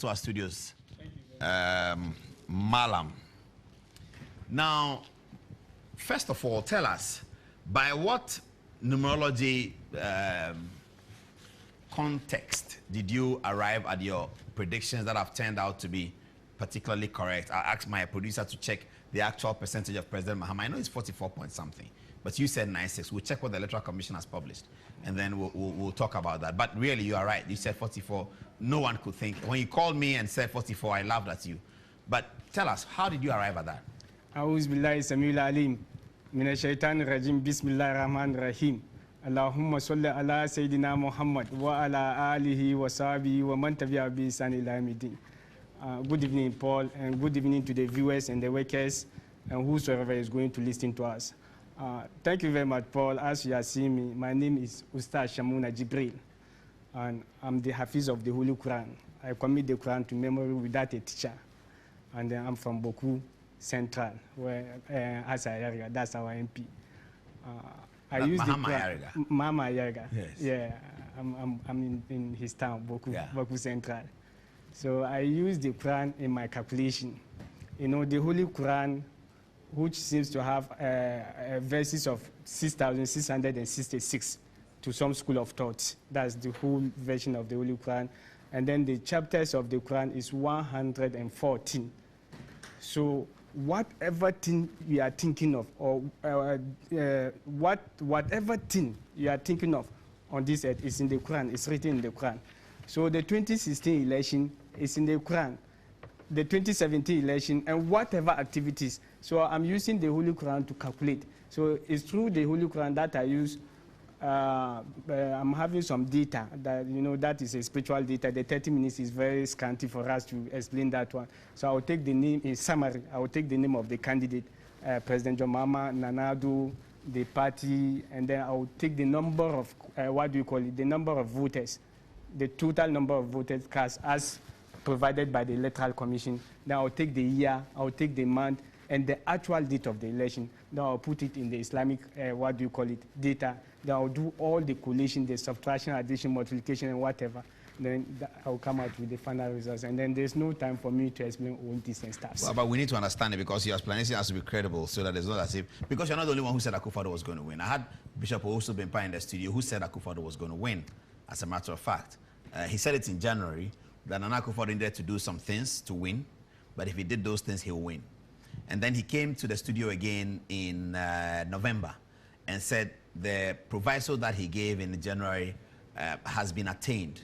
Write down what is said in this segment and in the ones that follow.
to our studios, Malam. Now, first of all, tell us, by what numerology context did you arrive at your predictions that have turned out to be particularly correct? I asked my producer to check the actual percentage of President Mahama. I know it's 44 point something, but you said 96. We'll check what the Electoral Commission has published, and then we'll talk about that. But really, you are right. You said 44. No one could think. When you called me and said 44, I laughed at you. But tell us, how did you arrive at that? أعوذ بالله السميع العليم من الشيطان الرجيم بسم الله الرحمن الرحيم اللهم صل على سيدنا محمد وعلى آله وصحبه ومن تبعه بإحسان إلى يوم الدين. Good evening, Paul, and good evening to the viewers and the workers and whosoever is going to listen to us. Thank you very much, Paul. As you are seeing me, my name is Ustaz Sham-una Jibril, and I'm the Hafiz of the Holy Quran. I commit the Quran to memory without a teacher, and I'm from Boku Central, where as I area, that's our MP. I use Mama Yaga. Yes. Yeah, I'm in his town, Boku, yeah. Boku Central. So I use the Quran in my calculation. You know, the Holy Quran, which seems to have verses of 6,666 to some school of thought. That's the whole version of the Holy Quran. And then the chapters of the Quran is 114. So whatever thing we are thinking of, or whatever thing you are thinking of on this earth is in the Quran, it's written in the Quran. So the 2016 election is in the Quran, the 2017 election, and whatever activities. So I'm using the Holy Quran to calculate. So it's through the Holy Quran that I use. I'm having some data that, you know, that is a spiritual data. The 30 minutes is very scanty for us to explain that one. So I will take the name, in summary, I will take the name of the candidate, President John Mahama, Nanado, the party, and then I will take the number of, what do you call it, the number of voters, the total number of voters cast as provided by the Electoral Commission. Then I will take the year, I will take the month, and the actual date of the election. Then I'll put it in the Islamic, what do you call it, data. Then I'll do all the collation, the subtraction, addition, multiplication, and whatever. Then I'll come out with the final results. And then there's no time for me to explain all this and stuff. Well, but we need to understand it because your explanation has to be credible so that it's not as if, because you're not the only one who said Akufo-Addo was going to win. I had Bishop also been in the studio who said Akufo-Addo was going to win, as a matter of fact. He said it in January that Nana Akufo-Addo needed to do some things to win, but if he did those things, he'll win. And then he came to the studio again in November and said the proviso that he gave in January has been attained,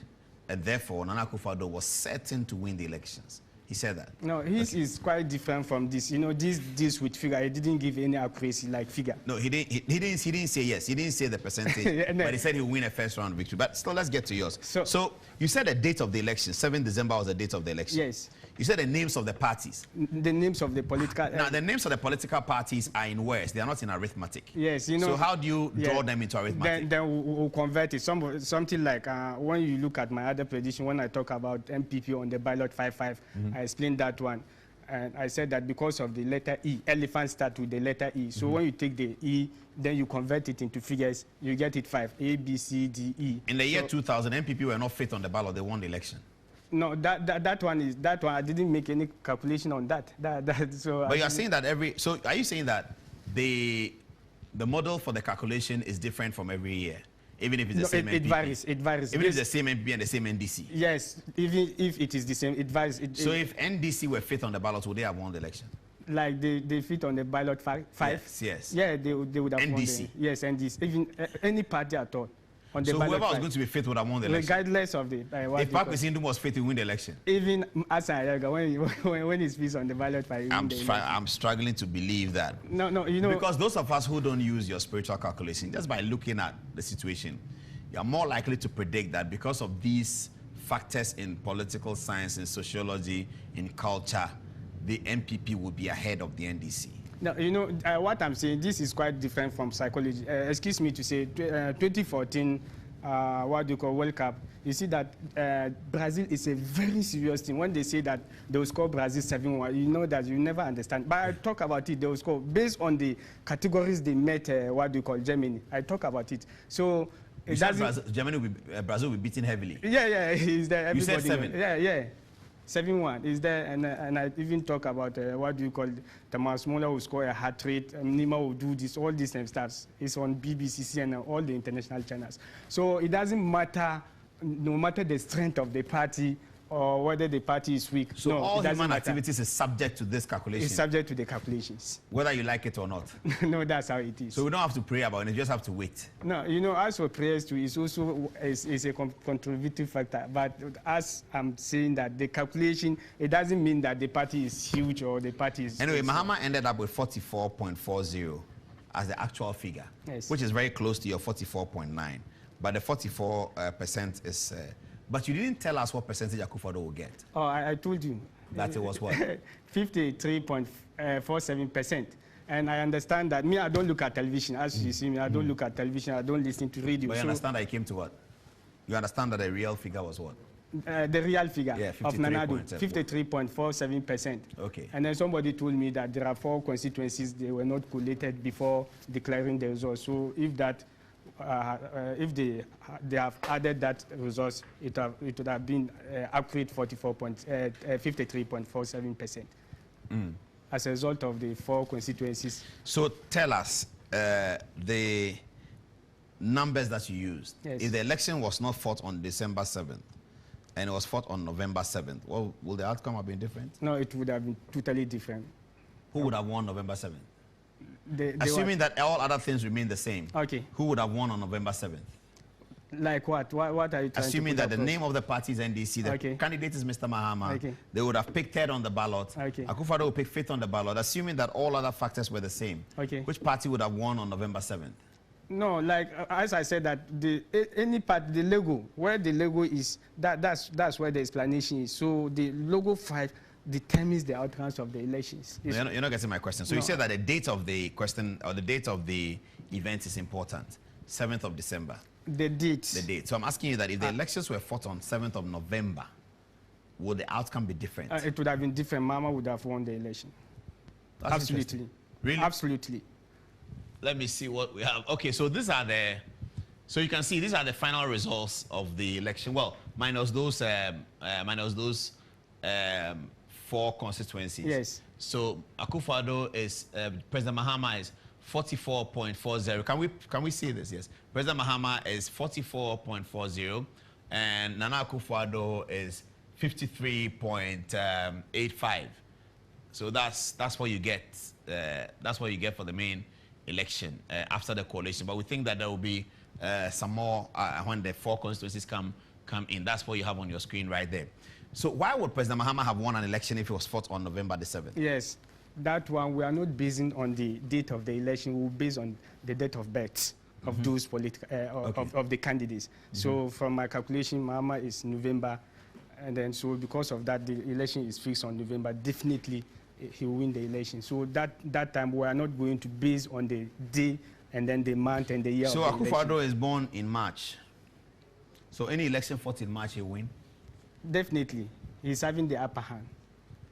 and therefore Nana Akufo-Addo was certain to win the elections. He said that. No, his is quite different from this. You know, this with figure, he didn't give any accuracy like figure. No, he didn't say yes. He didn't say the percentage, but he said he'll win a first round victory. But still, let's get to yours. So you said the date of the election, 7th December was the date of the election. Yes. You said the names of the parties. The names of the political... Now, the names of the political parties are in words. They are not in arithmetic. Yes, you know... So how do you draw them into arithmetic? Then we'll convert it. Something like when you look at my other prediction, when I talk about MPP on the ballot 5-5, I explained that one. And I said that because of the letter E, elephant start with the letter E. So when you take the E, then you convert it into figures, you get it 5, A, B, C, D, E. In the year 2000, MPP were not fifth on the ballot. They won the election. No, that one I didn't make any calculation on that. So but you are saying that so are you saying that the model for the calculation is different from every year, even if it's the same MPP? It varies. Even if it's the same MPP and the same NDC? Yes, even if it is the same, it varies. So if NDC were fifth on the ballot, would they have won the election? Like they fit on the ballot 5? Yes. Yeah, they would have NDC. won the, yes, NDC. Even any party at all. So whoever was going to be fifth would have won the election? Regardless of the... if Park Sindhu was fifth, he win the election? Even when he speaks on the ballot, I'm struggling to believe that. No, you know... Because those of us who don't use your spiritual calculation, just by looking at the situation, you're more likely to predict that because of these factors in political science, in sociology, in culture, the MPP would be ahead of the NDC. No, you know, what I'm saying, this is quite different from psychology. Excuse me to say, 2014, what do you call World Cup, you see that Brazil is a very serious team. When they say that they will score Brazil 7-1, you know that you never understand. But I talk about it, they will score based on the categories they met, what do you call Germany. I talk about it. So Brazil will be beaten heavily. Yeah, he's there. You said 7. Yeah. 7-1 is there, and I even talk about what do you call it? Thomas Muller will score a hat trick, Nima will do this, all these same stuff. It's on BBC, CNN, all the international channels. So it doesn't matter, no matter the strength of the party or whether the party is weak. So no, all human activities is subject to this calculation? It's subject to the calculations. Whether you like it or not? No, that's how it is. So we don't have to pray about it, you just have to wait? No, you know, as for prayers too, it's also is a contributing factor. But as I'm saying that the calculation, it doesn't mean that the party is huge or the party is... Anyway, Mahama ended up with 44.40 as the actual figure, yes, which is very close to your 44.9. But the 44% is... but you didn't tell us what percentage Akufo-Addo will get. Oh, I told you. That it was what? 53.47%. And I understand that. Me, I don't look at television. As you see me, I don't look at television. I don't listen to radio. But you understand that it came to what? You understand that the real figure was what? The real figure, yeah, of Nanado, 53.47%. Okay. And then somebody told me that there are 4 constituencies, they were not collated before declaring the results. So if that, if they have added that results, it would have been accurate 53.47%. As a result of the 4 constituencies. So tell us the numbers that you used. Yes. If the election was not fought on December 7th and it was fought on November 7th, well, will the outcome have been different? No, it would have been totally different. Who would have won November 7th? Assuming that all other things remain the same, okay, who would have won on November 7th? Like what? What are you trying Assuming to put that the name of the party is NDC, the okay, candidate is Mr. Mahama, okay, they would have picked 3rd on the ballot. Okay. Akufo-Addo would pick 5th on the ballot. Assuming that all other factors were the same, okay, which party would have won on November 7th? No, like as I said, that any part, the logo, where the logo is, that's where the explanation is. So the logo 5 determines the outcomes of the elections. No, you're not getting my question. So no. You said that the date of the question or the date of the event is important. 7th of December. The date. The date. So I'm asking you that if the elections were fought on 7th of November, would the outcome be different? It would have been different. Mama would have won the election. That's absolutely. Really? Absolutely. Let me see what we have. Okay, so these are the, so you can see these are the final results of the election. Well, minus those 4 constituencies. Yes. So Akufo-Addo is President Mahama is 44.40. Can we see this? Yes. President Mahama is 44.40, and Nana Akufo-Addo is 53.85. So that's what you get. That's what you get for the main election after the coalition. But we think that there will be some more when the 4 constituencies come in. That's what you have on your screen right there. So why would President Mahama have won an election if it was fought on November the 7th? Yes, that one we are not basing on the date of the election. We're based on the date of birth of those of the candidates. So from my calculation, Mahama is November, and then so because of that, the election is fixed on November. Definitely, he will win the election. So that time we are not going to base on the day and then the month and the year. So of the Akufo-Addo is born in March. So any election fought in March, he'll win? Definitely, he's having the upper hand.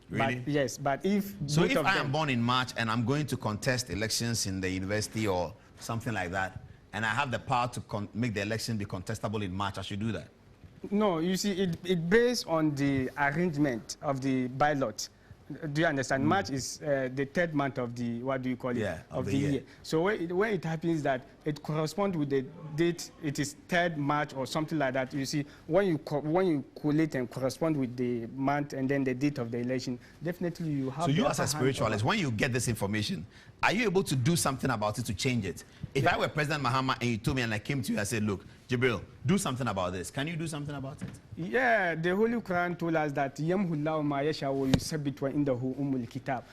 Really? But, yes, but if so if I am born in March and I'm going to contest elections in the university or something like that, and I have the power to make the election be contestable in March, I should do that? No, you see, it based on the arrangement of the ballot. Do you understand? March is the 3rd month of the, what do you call it? Yeah, of the year. So when it happens that it corresponds with the date, it is 3rd March or something like that. You see, when you collate and correspond with the month and then the date of the election, definitely you have. So you as a spiritualist, when you get this information, are you able to do something about it to change it? If I were President Mahama and you told me and I came to you and said, look, Jibril, do something about this. Can you do something about it? Yeah, the Holy Quran told us that Yamhullahu ma yasha wa yusabbitu wa indahu umul kitab.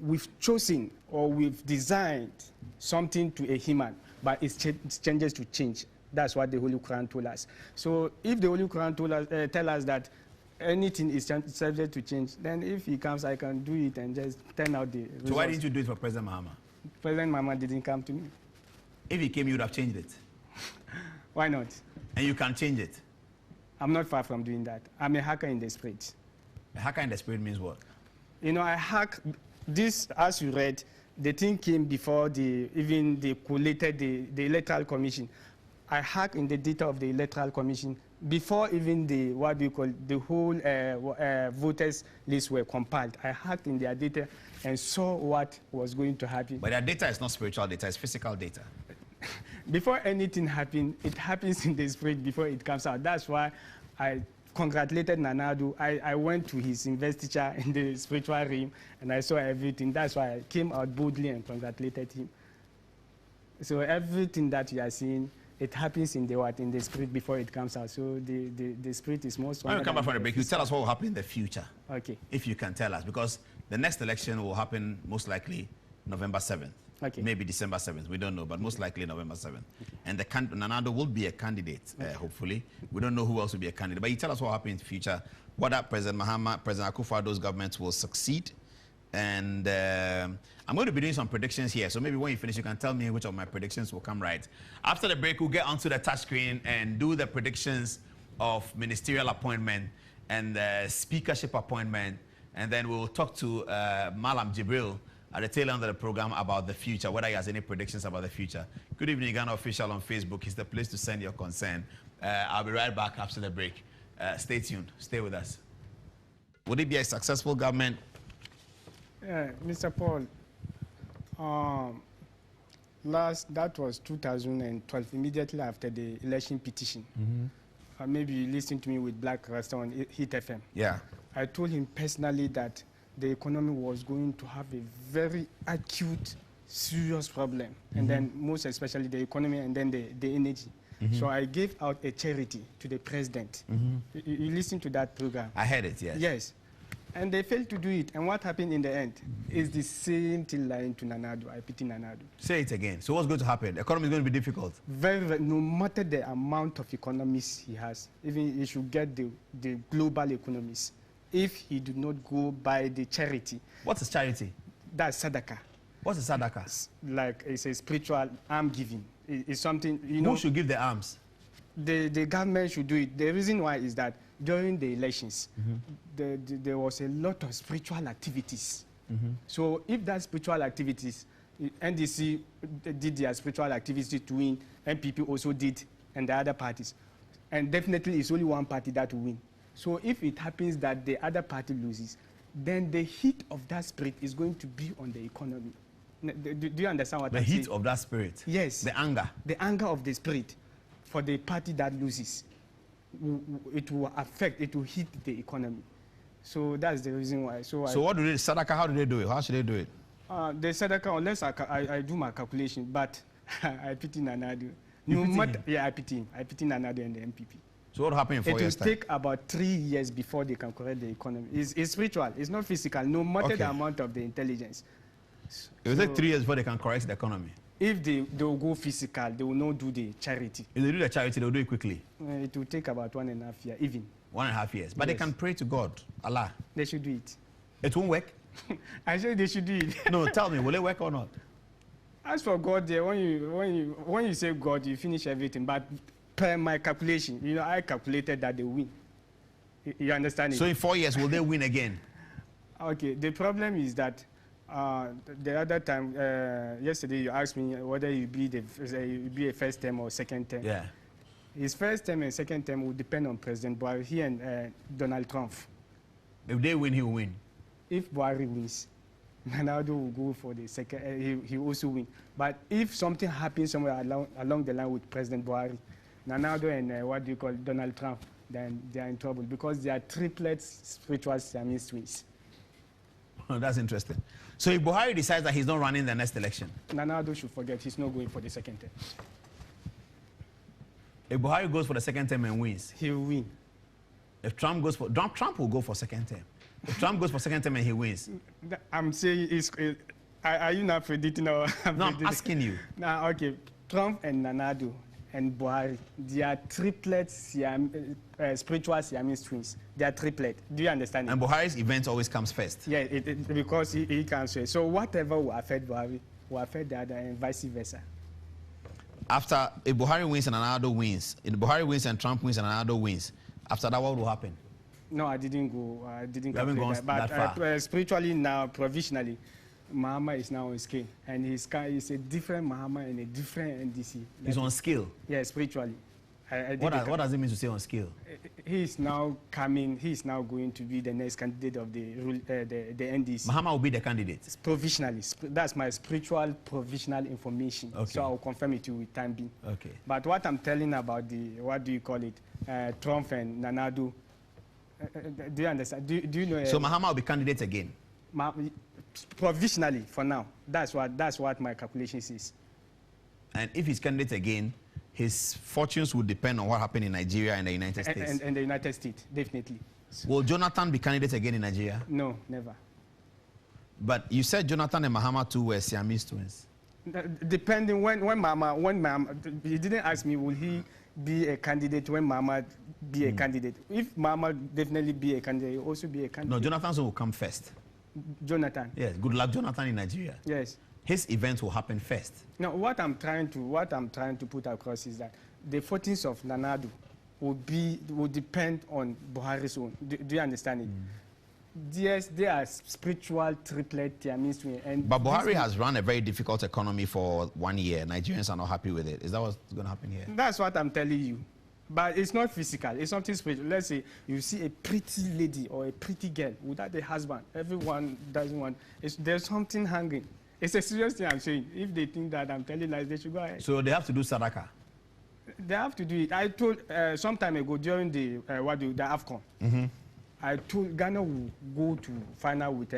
We've chosen or we've designed something to a human, but it changes to change. That's what the Holy Quran told us. So if the Holy Quran tell us that anything is subject to change, then if he comes, I can do it and just turn out the results. So why didn't you do it for President Mahama? President Mahama didn't come to me. If he came, you would have changed it. Why not? And you can change it. I'm not far from doing that. I'm a hacker in the spirit. A hacker in the spirit means what? You know, I hack this, as you read, the thing came before even they collated the Electoral Commission. I hack in the data of the Electoral Commission, before even the, what do you call, the whole voters list were compiled, I hacked in their data and saw what was going to happen. But their data is not spiritual data, it's physical data. Before anything happens, it happens in the spirit before it comes out. That's why I congratulated Nana-Addo. I went to his investiture in the spiritual realm and I saw everything. That's why I came out boldly and congratulated him. So everything that you are seeing, it happens in the what? In the spirit before it comes out. So the spirit is more stronger. When we come back from the break, you tell us what will happen in the future. Okay. If you can tell us, because the next election will happen most likely November 7th. Okay. Maybe December 7th, we don't know, but most likely November 7th. Okay. And the Nana-Addo will be a candidate, hopefully. We don't know who else will be a candidate, but you tell us what will happen in the future, whether President Akufo-Addo's government will succeed. And I'm going to be doing some predictions here, so maybe when you finish, you can tell me which of my predictions will come right. After the break, we'll get onto the touchscreen and do the predictions of ministerial appointment and speakership appointment, and then we'll talk to Malam Jibril at the tail end of the program about the future, whether he has any predictions about the future. Good evening, Ghana Official on Facebook. It's the place to send your concern. I'll be right back after the break. Stay tuned. Stay with us. Would it be a successful government? Mr. Paul, that was 2012, immediately after the election petition. Maybe you listened to me with Black Rasta on Hit FM. Yeah. I told him personally that the economy was going to have a very acute, serious problem. And then most especially the economy and then the energy. So I gave out a charity to the president. You listened to that program? I heard it, yes. Yes. And they failed to do it. And what happened in the end is the same thing lying to Nana-Addo. I pity Nana-Addo. Say it again. So what's going to happen? The economy is going to be difficult. Very, no matter the amount of economists he has, even he should get the global economists. If he do not go by the charity. What's a charity? That's sadaka. What's a sadaka? Like it's a spiritual arm giving. It's something, you know. Who should give the arms? The government should do it. The reason why is that during the elections, there was a lot of spiritual activities. So if that spiritual activities, NDC did their spiritual activities to win, NPP also did, and the other parties. And definitely it's only one party that will win. So if it happens that the other party loses, then the heat of that spirit is going to be on the economy. Do you understand what I'm saying? The heat of that spirit? Yes. The anger? The anger of the spirit for the party that loses. It will affect, it will hit the economy. So that's the reason why. So what do they, Sadaka, how do they do it? How should they do it? The Sadaka, unless I do my calculation, but I pity Nana-Addo. No matter, yeah, I pity him. I pity Nana-Addo and the MPP. So what happened in 4 years' time? It will take about 3 years before they can correct the economy. It's spiritual. It's not physical, no matter the amount of the intelligence. It will take 3 years before they can correct the economy. If they will go physical, they will not do the charity. If they do the charity, they will do it quickly. It will take about 1.5 years, even. 1.5 years. But yes, they can pray to God, Allah. They should do it. It won't work? I said they should do it. No, tell me, will it work or not? As for God, there, when you say God, you finish everything. But per my calculation, you know, I calculated that they win. You understand it? So in 4 years, will they win again? Okay. The problem is that the other time, yesterday, you asked me whether you be a first term or second term. Yeah. His first term and second term will depend on President Buhari, he and Donald Trump. If they win, he will win. If Buhari wins, Nana-Addo will go for the second, he also win. But if something happens somewhere along the line with President Buhari, Nana-Addo and Donald Trump, then they are in trouble because they are triplets, spiritual Siamese twins. Oh, that's interesting. So if Buhari decides that he's not running the next election, Nana-Addo should forget he's not going for the second term. If Buhari goes for the second term and wins, he will win. If Trump goes for Trump will go for second term. If Trump goes for second term and he wins, I'm saying, are you not predicting or? No, I'm asking you. Now, okay, Trump and Nana-Addo and Buhari, they are triplets, spiritual Siamese twins. They are triplet. Do you understand? And Buhari's event always comes first. Yeah, because he can say. So whatever will affect Buhari will affect the other and vice versa. After if Buhari wins and Nana-Addo wins, if Buhari wins and Trump wins and Nana-Addo wins, after that, what will happen? No, I didn't go. I didn't go that far. But spiritually now, provisionally, Mahama is now on scale, and his car is a different Mahama and a different NDC. He's on scale. Yeah, spiritually. What does it mean to say on scale? He is now coming. He is now going to be the next candidate of the NDC. Mahama will be the candidate. Provisionally. That's my spiritual provisional information. Okay. So I'll confirm it to you with time being. Okay. But what I'm telling about the, what do you call it, Trump and Nanadu, do you understand? Do you know? So Mahama will be candidate again? Provisionally, for now. That's what my calculation is. And if he's candidate again, his fortunes will depend on what happened in Nigeria and the United States. And the United States, definitely. Will Jonathan be candidate again in Nigeria? No, never. But you said Jonathan and Mahama too were Siamese twins. Depending when Mama, he didn't ask me, will he be a candidate when Mama be a candidate? If Mama definitely be a candidate, he'll also be a candidate. No, Jonathan's will come first. Jonathan. Yes, good luck Jonathan in Nigeria. Yes. His event will happen first. Now, what I'm trying to put across is that the fortunes of Nanadu will depend on Buhari's own. Do you understand it? Yes, they are spiritual triplet Siamese twins. But Buhari has run a very difficult economy for 1 year. Nigerians are not happy with it. Is that what's going to happen here? That's what I'm telling you. But it's not physical. It's something spiritual. Let's say you see a pretty lady or a pretty girl without a husband. Everyone doesn't want. There's something hanging. It's a serious thing I'm saying. If they think that I'm telling lies, they should go ahead. So they have to do sadaka? They have to do it. I told some time ago during the AFCON, I told Ghana will go to final with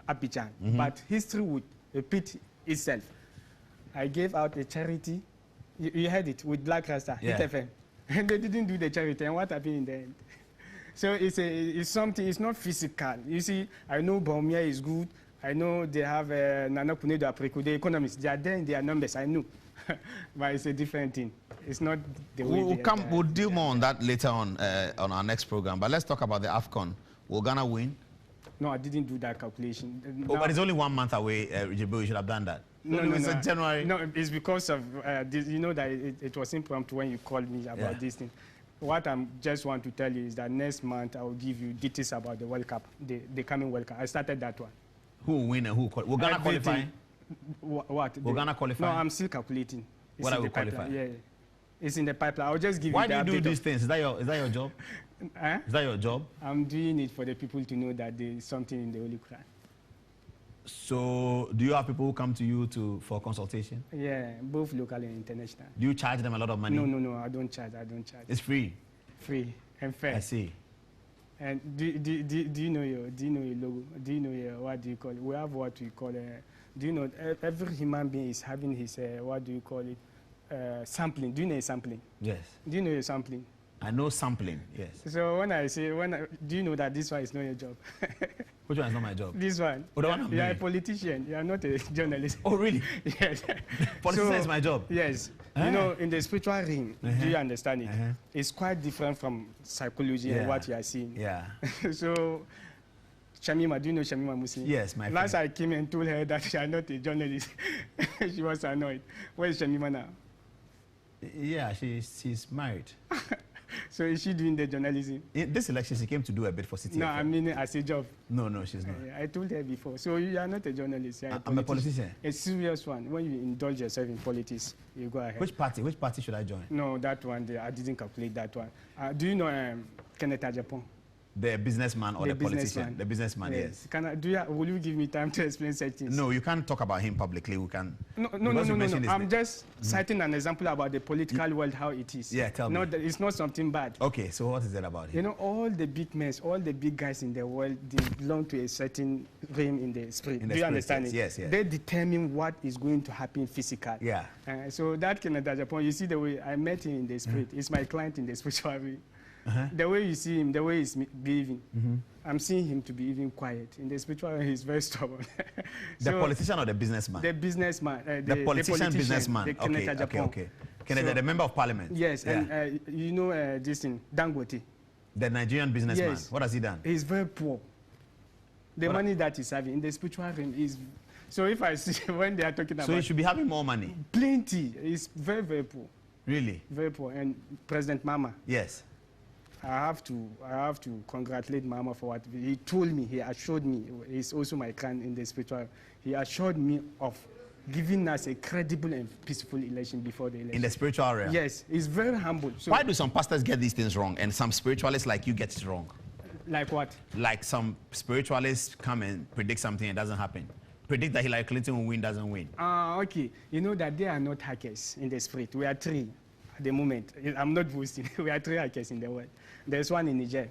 Abidjan, but history would repeat itself. I gave out a charity. You heard it with Black Rasta, yeah. Hit FM. And they didn't do the charity, and what happened in the end? So it's something, it's not physical. You see, I know Baumia is good. I know they have Nana Kunedo Apriko, the economists. They are there in their numbers, I know. But it's a different thing. It's not the way we'll deal more on that later on our next program. But let's talk about the AFCON. Will Ghana win? No, I didn't do that calculation. But it's only 1 month away, Jibu, you should have done that. No, it's January. No, it's because of, this, you know that it was impromptu when you called me about this thing. What I just want to tell you is that next month I will give you details about the World Cup, the coming World Cup. I started that one. Who will win and who will Ghana qualify? What? Will Ghana qualify? No, I'm still calculating. It's what I will qualify? Yeah, it's in the pipeline. I'll just give you the Why do you do these things? Is that your job? Is that your job? I'm doing it for the people to know that there is something in the Holy Quran. So, do you have people who come to you for consultation? Yeah, both local and international. Do you charge them a lot of money? No, I don't charge. It's free? Free and fair. I see. And do you know your logo? Do you know your, what do you call it? We have what we call do you know every human being is having his what do you call it? Sampling. Do you know sampling? Yes. Do you know your sampling? I know sampling. Yes. So when I say do you know that this one is not your job? Which one is not my job? This one. Oh, the one I'm you are doing. a politician. You are not a journalist. Oh, really? Yes. Politician is my job. Yes. You know, in the spiritual realm, do you understand it? It's quite different from psychology and what you are seeing. Yeah. So, Sham-una, do you know Sham-una Muslim? Yes, my friend. Last I came and told her that you are not a journalist. She was annoyed. Where is Sham-una now? Yeah, she's married. So is she doing the journalism? In this election, she came to do a bit for City. No, I mean as a job. No, she's not. I told her before. So you are not a journalist. I'm a politician. A serious one. When you indulge yourself in politics, you go ahead. Which party should I join? No, that one, I didn't calculate that one. Do you know Kenneth Japan? The businessman or the politician? The businessman, yes. Will you give me time to explain such things? No, you can't talk about him publicly. We can. No. I'm just citing an example about the political world, how it is. Yeah, tell me. No, it's not something bad. Okay, so what is it about him? You know, all the big men, all the big guys in the world, they belong to a certain realm in the spirit. Do you understand it? Yes. They determine what is going to happen physically. Yeah. So that Kenneth Japan, you see the way I met him in the spirit. He's my client in the spiritual realm. The way you see him, the way he's behaving, I'm seeing him to be even quiet. In the spiritual, he's very stubborn. The politician or the businessman? The businessman. The politician, businessman. Okay. Kenneth, the member of parliament. Yes, and you know this thing, Dangote. The Nigerian businessman. Yes. What has he done? He's very poor. The money that he's having in the spiritual realm is. So if I see when they are talking about. So he should be having more money. Plenty. He's very, very poor. Really? Very poor. And President Mama. Yes. I have to congratulate Mama for what he told me. He assured me. He's also my client in the spiritual. He assured me of giving us a credible and peaceful election before the election. In the spiritual realm? Yes, he's very humble. So why do some pastors get these things wrong and some spiritualists like you get it wrong? Like what? Like some spiritualists come and predict something and it doesn't happen. Predict that Hillary Clinton will win, doesn't win. Okay. You know that they are not hackers in the spirit. We are 3 at the moment. I'm not boasting. We are 3 hackers in the world. There's one in Niger.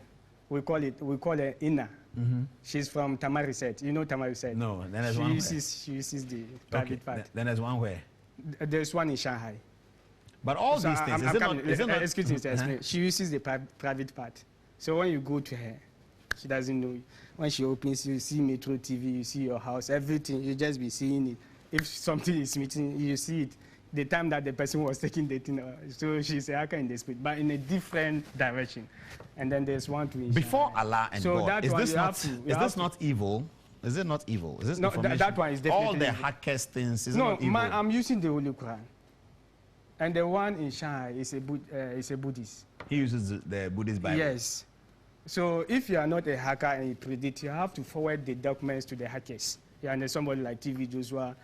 We call her Ina. She's from Tamarisset. You know Tamarisset? No, then there's one She uses the private part. Then there's one where? There's one in Shanghai. But all these things, is it not? Excuse me to explain. She uses the private part. So when you go to her, she doesn't know. When she opens, you see Metro TV, you see your house, everything. You just be seeing it. If something is missing, you see it. The time that the person was taking the thing, so she's a hacker in the spirit, but in a different direction. And then there's one to before Allah and so God. That is one this not evil? Is it not evil? Is this no? That one is definitely all the hackers things. Is it not evil? No, I'm using the Holy Quran, and the one in Shanghai is a Buddhist. He uses the Buddhist Bible. Yes. So if you are not a hacker and you predict, you have to forward the documents to the hackers. Yeah, and there's somebody like TV Joshua,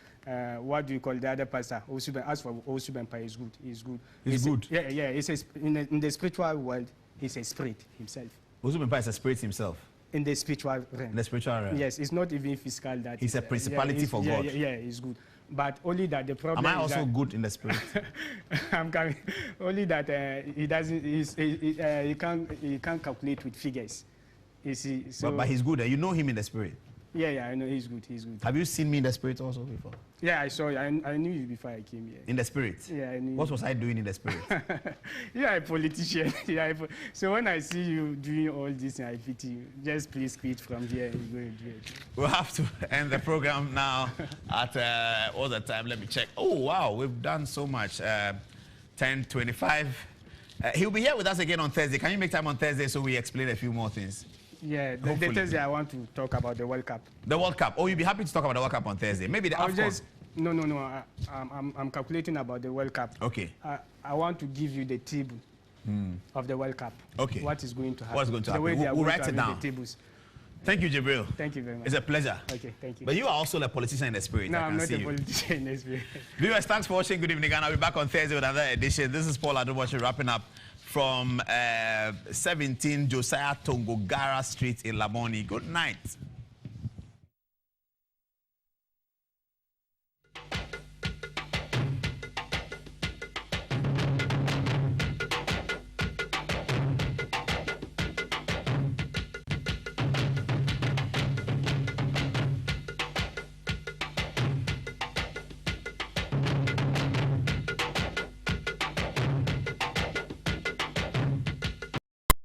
what do you call the other pastor? As for Osubenpa, is good. He's good. He's good. Yeah. In the spiritual world, he's a spirit himself. Osubenpa is a spirit himself. In the spiritual realm. In the spiritual realm. Yes, it's not even physical. That he's a principality for God. Yeah, he's good. But only that the problem. Am I also good in the spirit? I'm coming. Only that he doesn't. He can't calculate with figures. You see. So but he's good. You know him in the spirit. Yeah, I know he's good. He's good. Have you seen me in the spirit also before? Yeah, I saw you. I knew you before I came here. In the spirit? Yeah, I knew. What was I doing in the spirit? You're a politician. So when I see you doing all this, I pity you. Just please quit from here and go and do it. We'll have to end the program now at all the time. Let me check. Oh, wow, we've done so much. 10:25. He'll be here with us again on Thursday. Can you make time on Thursday so we explain a few more things? Yeah, the Thursday I want to talk about the World Cup. The World Cup. Oh, you'll be happy to talk about the World Cup on Thursday. Maybe the AFCON. No. I'm calculating about the World Cup. Okay. I want to give you the table of the World Cup. Okay. What is going to happen? What's going to happen? We'll write it down. The tables. Thank you, Jibril. Thank you very much. It's a pleasure. Okay, thank you. But you are also a politician in the spirit. No, I'm not a politician in the spirit. Viewers, thanks for watching. Good evening, and I'll be back on Thursday with another edition. This is Paul Adoboche wrapping up from 17 Josiah Tongogara Street in Laboni. Good night.